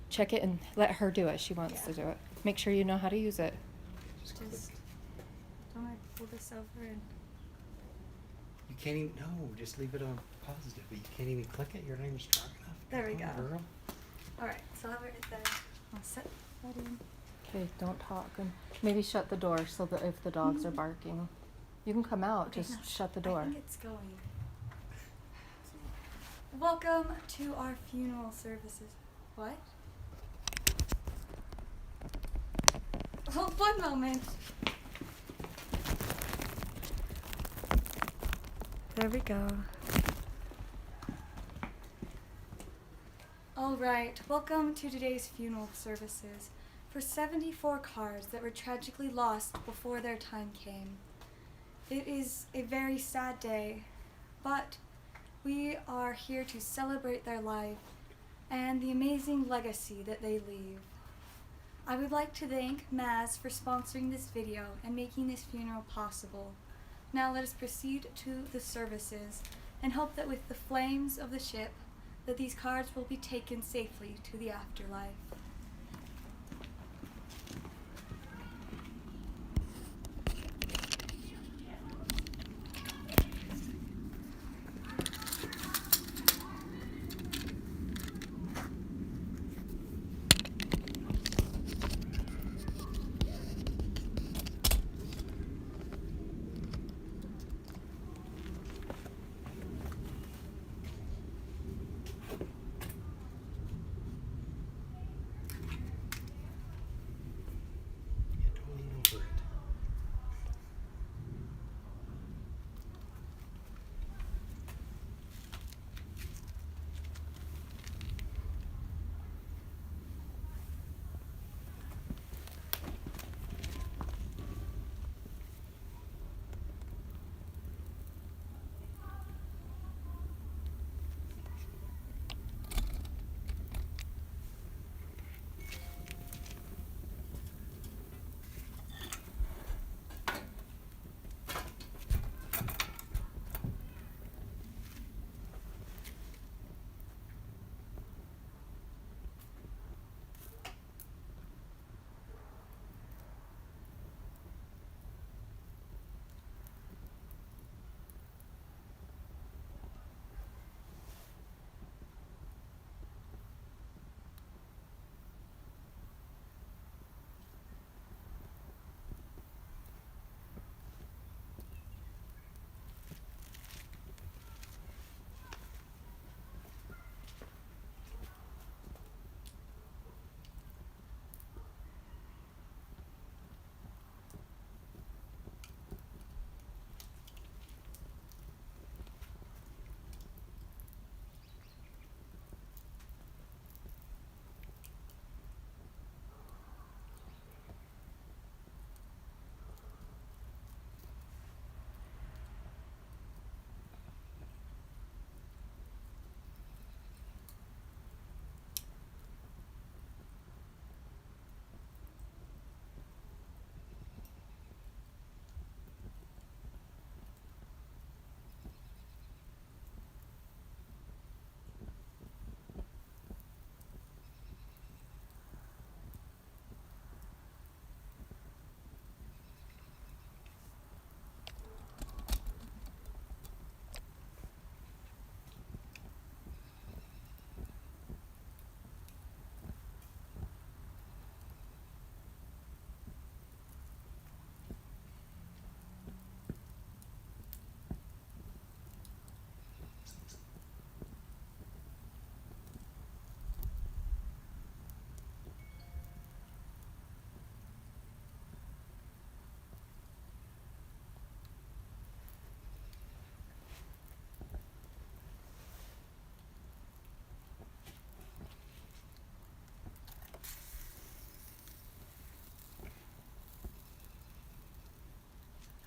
check it and let her do it. She wants to do it. Make sure you know how to use it. Just don't I pull this over and... You can't even, no, just leave it on positive, but you can't even click it, you're not even strong enough. There we Come on, go. girl. Alright, so I'll have it right there. I'll set that in. Okay, don't talk, and maybe shut the door so that if the dogs are barking, you can come out. Okay, Just no, shut the door. I think it's going. Welcome to our funeral services. What? Hold 1 moment. There we go. Alright, welcome to today's funeral services for 74 cars that were tragically lost before their time came. It is a very sad day, but we are here to celebrate their life and the amazing legacy that they leave. I would like to thank Maz for sponsoring this video and making this funeral possible. Now let us proceed to the services and hope that with the flames of the ship that these cards will be taken safely to the afterlife. Yeah, don't lean over it.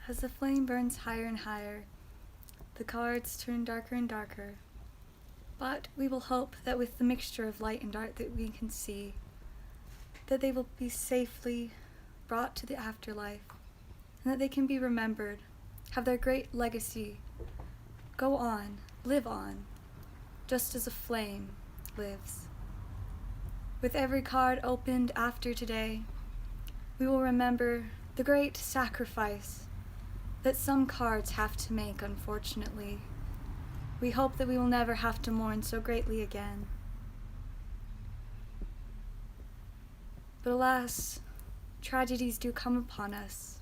As the flame burns higher and higher, the cards turn darker and darker. But we will hope that with the mixture of light and dark that we can see, that they will be safely brought to the afterlife, and that they can be remembered, have their great legacy go on, live on, just as a flame lives. With every card opened after today, we will remember the great sacrifice that some cards have to make, unfortunately. We hope that we will never have to mourn so greatly again. But alas, tragedies do come upon us.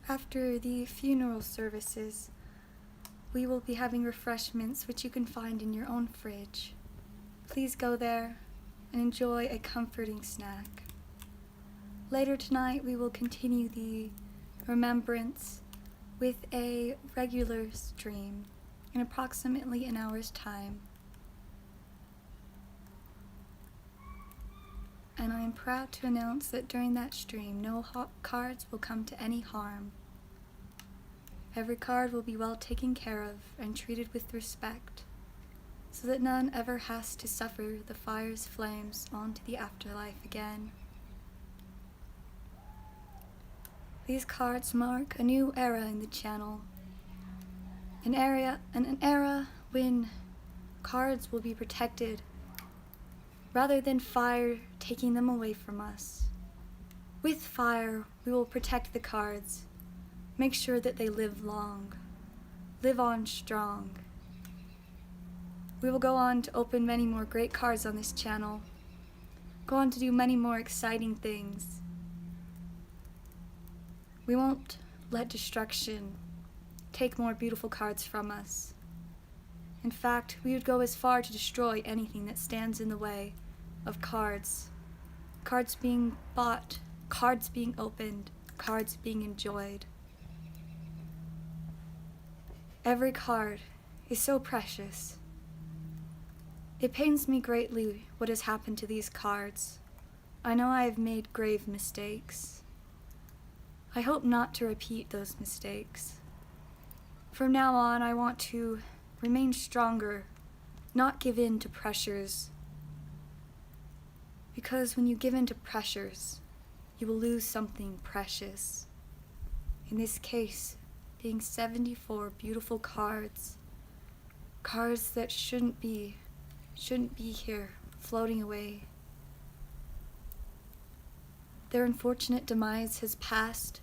After the funeral services, we will be having refreshments which you can find in your own fridge. Please go there and enjoy a comforting snack. Later tonight, we will continue the remembrance with a regular stream in approximately an hour's time. And I am proud to announce that during that stream, no cards will come to any harm. Every card will be well taken care of and treated with respect, so that none ever has to suffer the fire's flames onto the afterlife again. These cards mark a new era in the channel, an era when cards will be protected rather than fire taking them away from us. With fire, we will protect the cards, make sure that they live long, live on strong. We will go on to open many more great cards on this channel, go on to do many more exciting things. We won't let destruction take more beautiful cards from us. In fact, we would go as far to destroy anything that stands in the way of cards. Cards being bought, cards being opened, cards being enjoyed. Every card is so precious. It pains me greatly what has happened to these cards. I know I have made grave mistakes. I hope not to repeat those mistakes. From now on, I want to remain stronger, not give in to pressures. Because when you give in to pressures, you will lose something precious. In this case, being 74 beautiful cards. Cards that shouldn't be here, floating away. Their unfortunate demise has passed,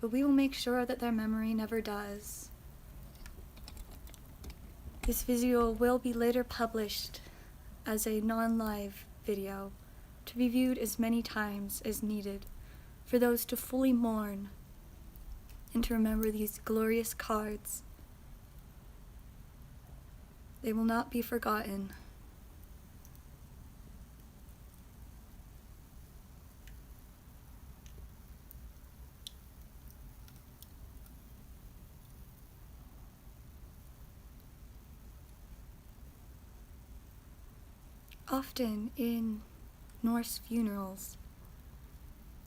but we will make sure that their memory never does. This video will be later published as a non-live video to be viewed as many times as needed for those to fully mourn and to remember these glorious cards. They will not be forgotten. Often in Norse funerals,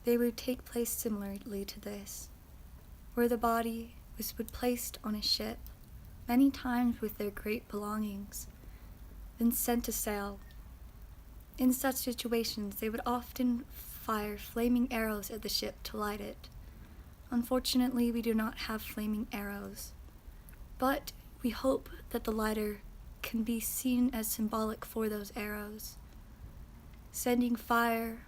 they would take place similarly to this, where the body was placed on a ship, many times with their great belongings, then sent to sail. In such situations, they would often fire flaming arrows at the ship to light it. Unfortunately, we do not have flaming arrows, but we hope that the lighter can be seen as symbolic for those arrows, sending fire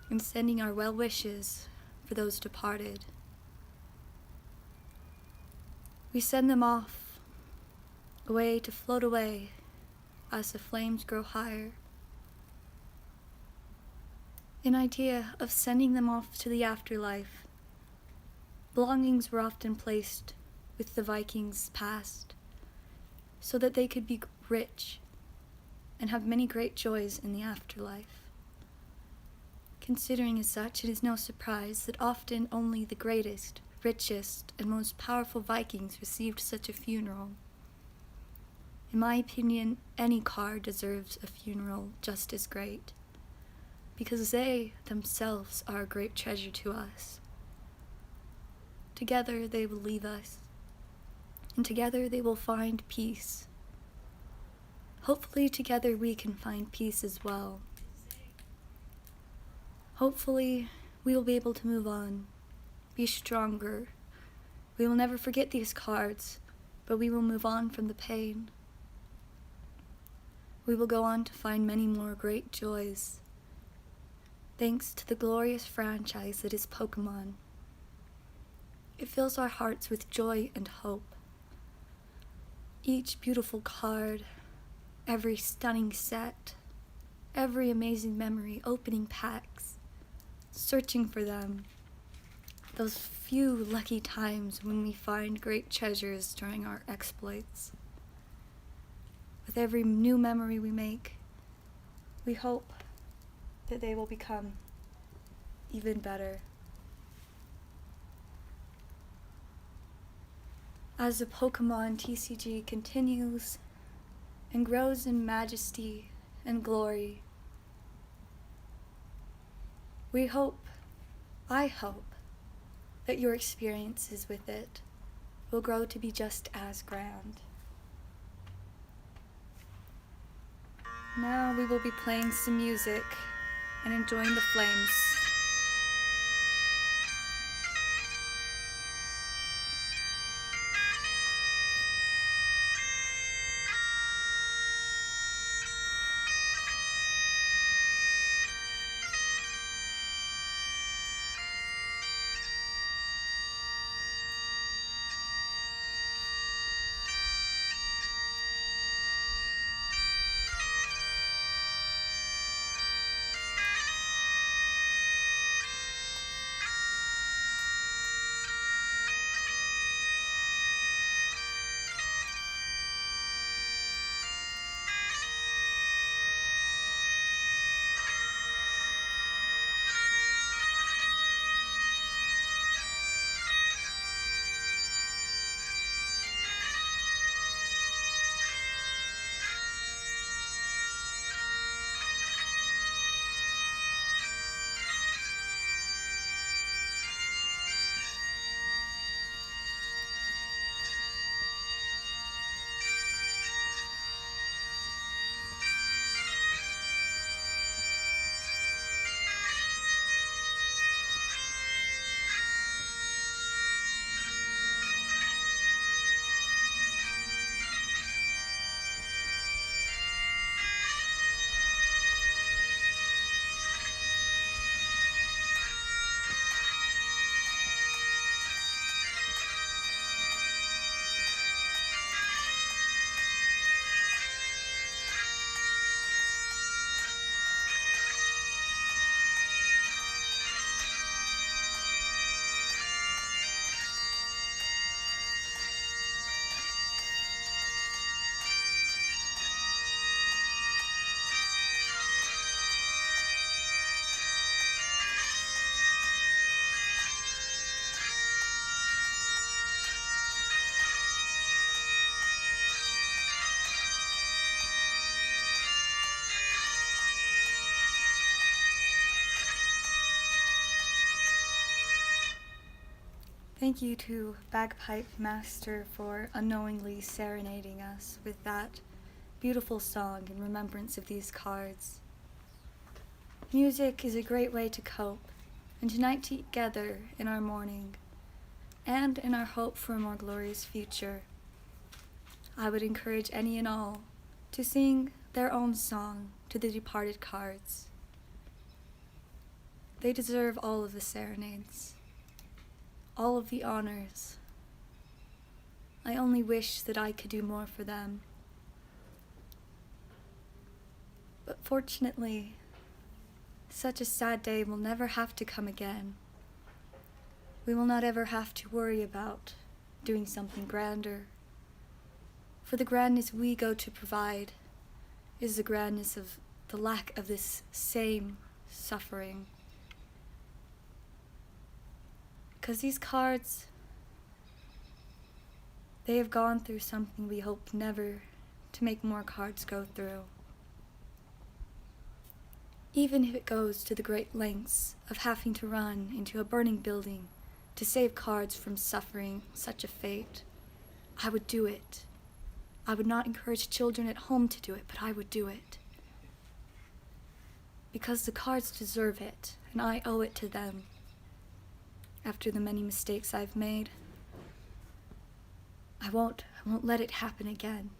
and sending our well wishes for those departed. We send them off, away to float away as the flames grow higher. An idea of sending them off to the afterlife. Belongings were often placed with the Vikings past, so that they could be rich and have many great joys in the afterlife. Considering as such, it is no surprise that often only the greatest, richest, and most powerful Vikings received such a funeral. In my opinion, any card deserves a funeral just as great, because they themselves are a great treasure to us. Together they will leave us, and together they will find peace. Hopefully together we can find peace as well. Hopefully we will be able to move on, be stronger. We will never forget these cards, but we will move on from the pain. We will go on to find many more great joys, thanks to the glorious franchise that is Pokémon. It fills our hearts with joy and hope. Each beautiful card, every stunning set, every amazing memory, opening packs, searching for them, those few lucky times when we find great treasures during our exploits. With every new memory we make, we hope that they will become even better. As the Pokémon TCG continues and grows in majesty and glory, I hope, that your experiences with it will grow to be just as grand. Now we will be playing some music and enjoying the flames. Thank you to Bagpipe Master for unknowingly serenading us with that beautiful song in remembrance of these cards. Music is a great way to cope and to unite together in our mourning and in our hope for a more glorious future. I would encourage any and all to sing their own song to the departed cards. They deserve all of the serenades, all of the honors. I only wish that I could do more for them. But fortunately, such a sad day will never have to come again. We will not ever have to worry about doing something grander. For the grandness we go to provide is the grandness of the lack of this same suffering. Because these cards, they have gone through something we hope never to make more cards go through. Even if it goes to the great lengths of having to run into a burning building to save cards from suffering such a fate, I would do it. I would not encourage children at home to do it, but I would do it. Because the cards deserve it, and I owe it to them. After the many mistakes I've made, I won't let it happen again.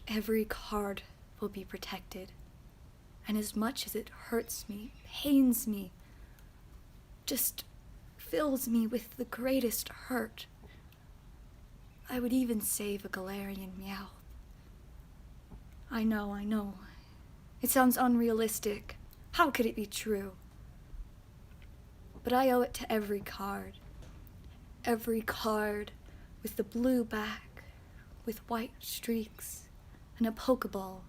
Every card will be protected. And as much as it hurts me, pains me, just fills me with the greatest hurt, I would even save a Galarian Meow. I know. It sounds unrealistic. How could it be true? But I owe it to every card. Every card with the blue back, with white streaks, and a Pokeball.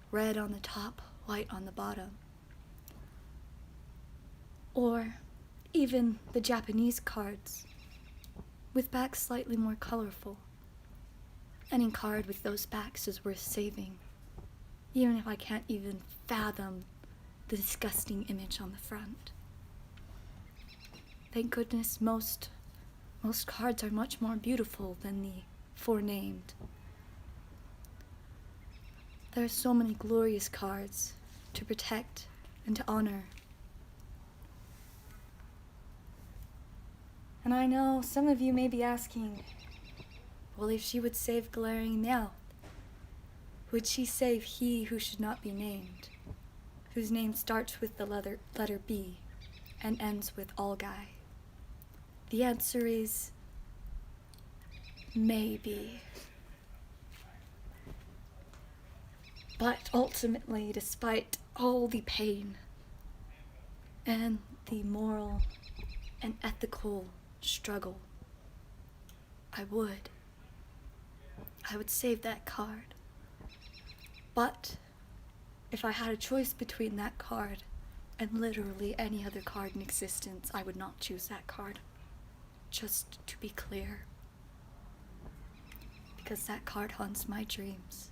Red on the top, white on the bottom. Or even the Japanese cards, with backs slightly more colorful. Any card with those backs is worth saving, even if I can't even fathom the disgusting image on the front. Thank goodness most cards are much more beautiful than the forenamed. There are so many glorious cards to protect and to honor. And I know some of you may be asking, well, if she would save Galarian Meow, would she save he who should not be named, whose name starts with the letter B and ends with Allguy? The answer is maybe. But ultimately, despite all the pain and the moral and ethical struggle, I would save that card. But if I had a choice between that card and literally any other card in existence, I would not choose that card. Just to be clear. Because that card haunts my dreams.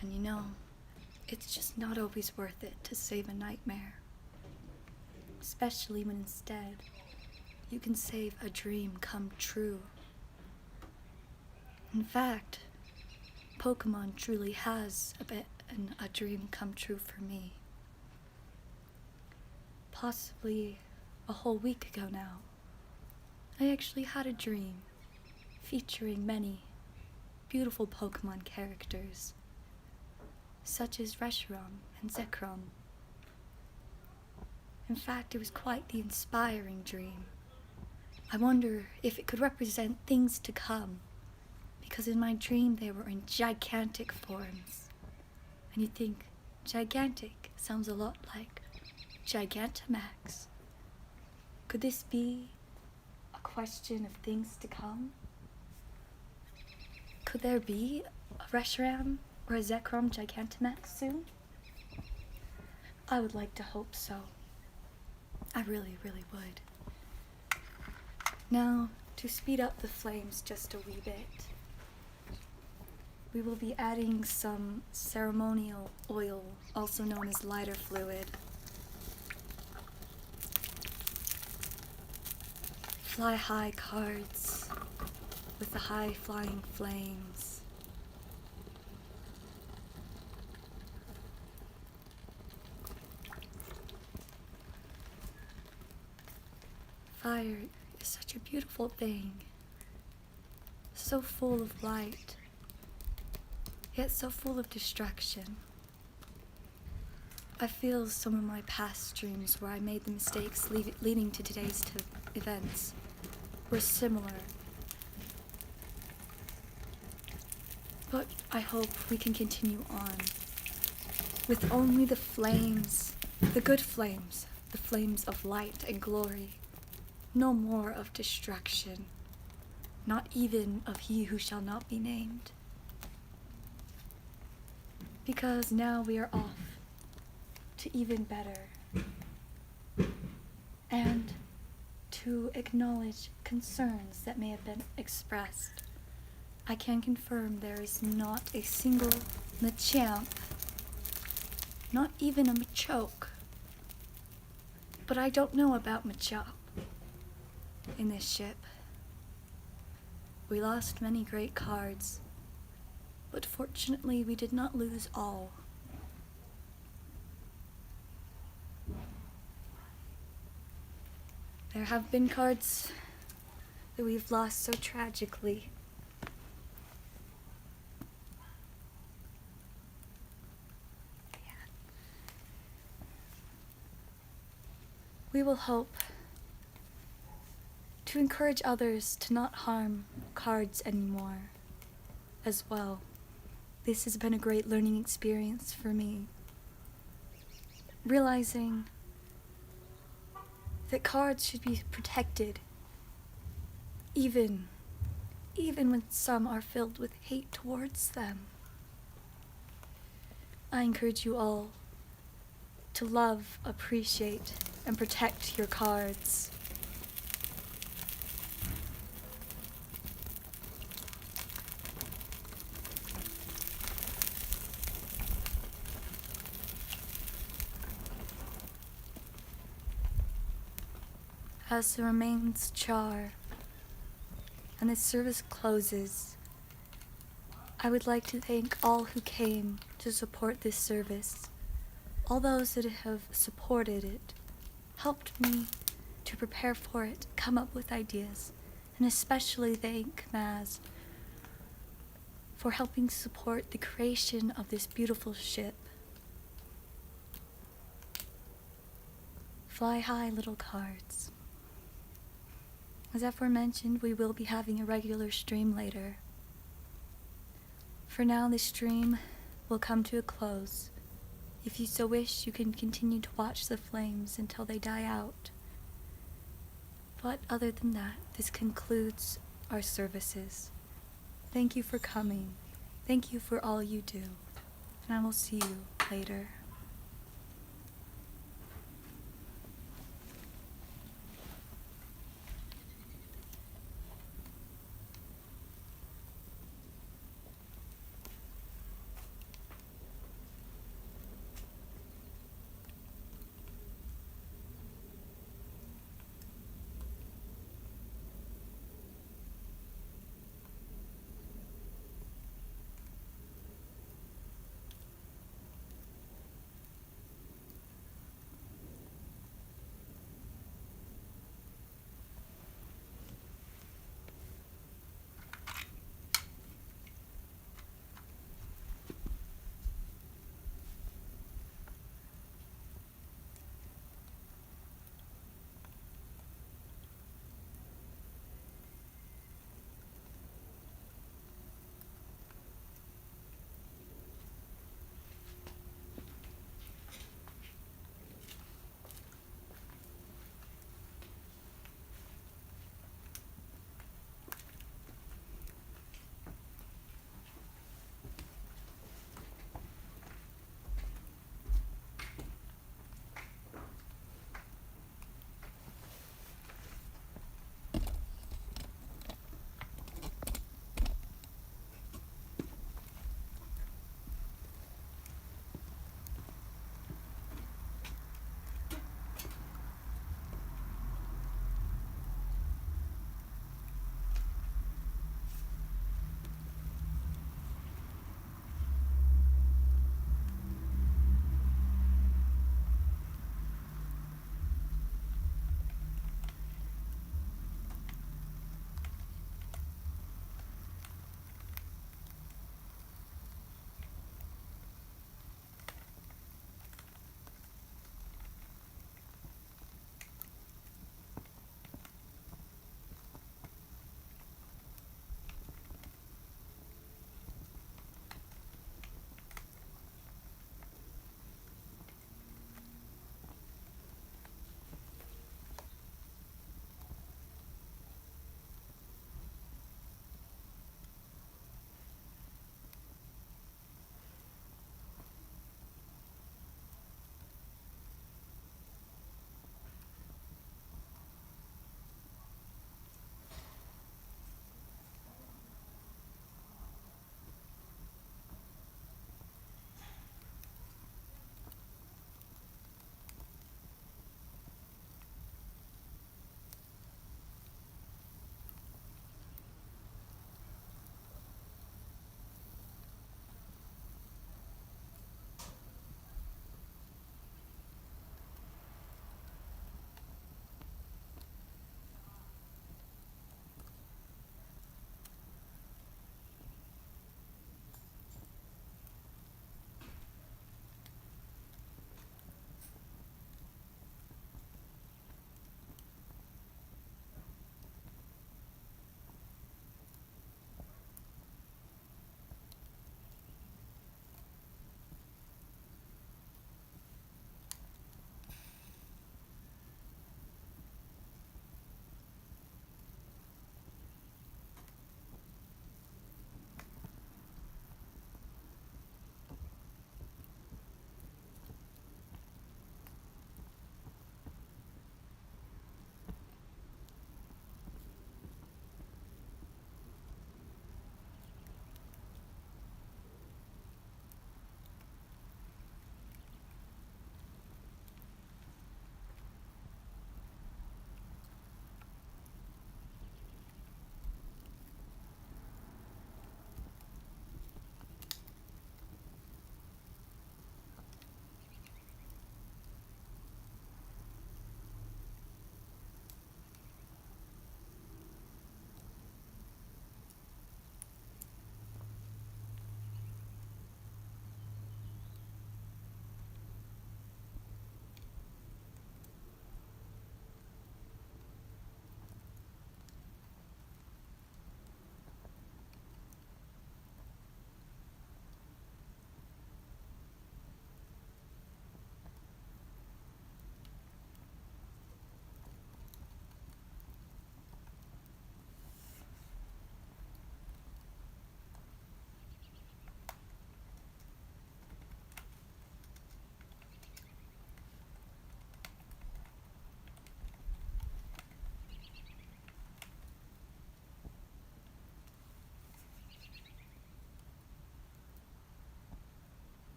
And you know, it's just not always worth it to save a nightmare. Especially when instead, you can save a dream come true. In fact, Pokémon truly has a dream come true for me. Possibly a whole week ago now, I actually had a dream featuring many beautiful Pokémon characters, such as Reshiram and Zekrom. In fact, it was quite the inspiring dream. I wonder if it could represent things to come, because in my dream they were in gigantic forms. And you think, gigantic sounds a lot like Gigantamax. Could this be a question of things to come? Could there be a Reshiram or a Zekrom Gigantamax soon? I would like to hope so. I really, really would. Now, to speed up the flames just a wee bit, we will be adding some ceremonial oil, also known as lighter fluid. Fly high cards with the high flying flames. Fire is such a beautiful thing, so full of light, yet so full of destruction. I feel some of my past dreams where I made the mistakes leading to today's events were similar. But I hope we can continue on with only the flames, the good flames, the flames of light and glory. No more of destruction, not even of he who shall not be named. Because now we are off to even better, and to acknowledge concerns that may have been expressed. I can confirm there is not a single Machamp, not even a Machoke. But I don't know about Machop in this ship. We lost many great cards, but fortunately we did not lose all. There have been cards that we've lost so tragically. We will hope to encourage others to not harm cards anymore as well. This has been a great learning experience for me. Realizing that cards should be protected, even when some are filled with hate towards them. I encourage you all to love, appreciate, and protect your cards. As the remains char and the service closes, I would like to thank all who came to support this service, all those that have supported it, helped me to prepare for it, come up with ideas, and especially thank Maz for helping support the creation of this beautiful ship. Fly high, little cards. As aforementioned, we will be having a regular stream later. For now, the stream will come to a close. If you so wish, you can continue to watch the flames until they die out. But other than that, this concludes our services. Thank you for coming. Thank you for all you do. And I will see you later.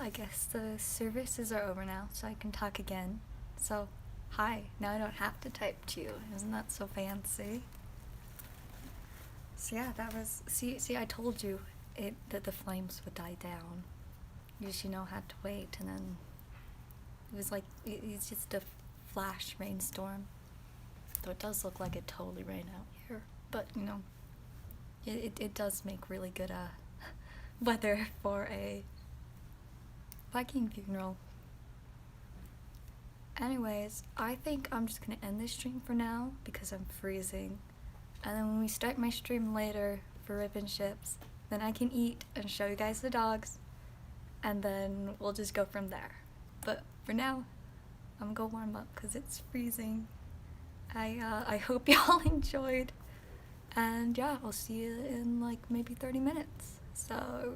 I guess the services are over now, so I can talk again. So, hi. Now I don't have to type to you. Isn't that so fancy? So yeah, that was. See, I told you that the flames would die down. You just, had to wait, and then it was like it's just a flash rainstorm. Though it does look like it totally rained out here, but it does make really good weather for a Viking funeral. Anyways, I think I'm just gonna end this stream for now because I'm freezing. And then when we start my stream later for Ribbon Ships, then I can eat and show you guys the dogs, and then we'll just go from there. But for now, I'm gonna go warm up because it's freezing. I hope y'all enjoyed, and yeah, I'll see you in like maybe 30 minutes. So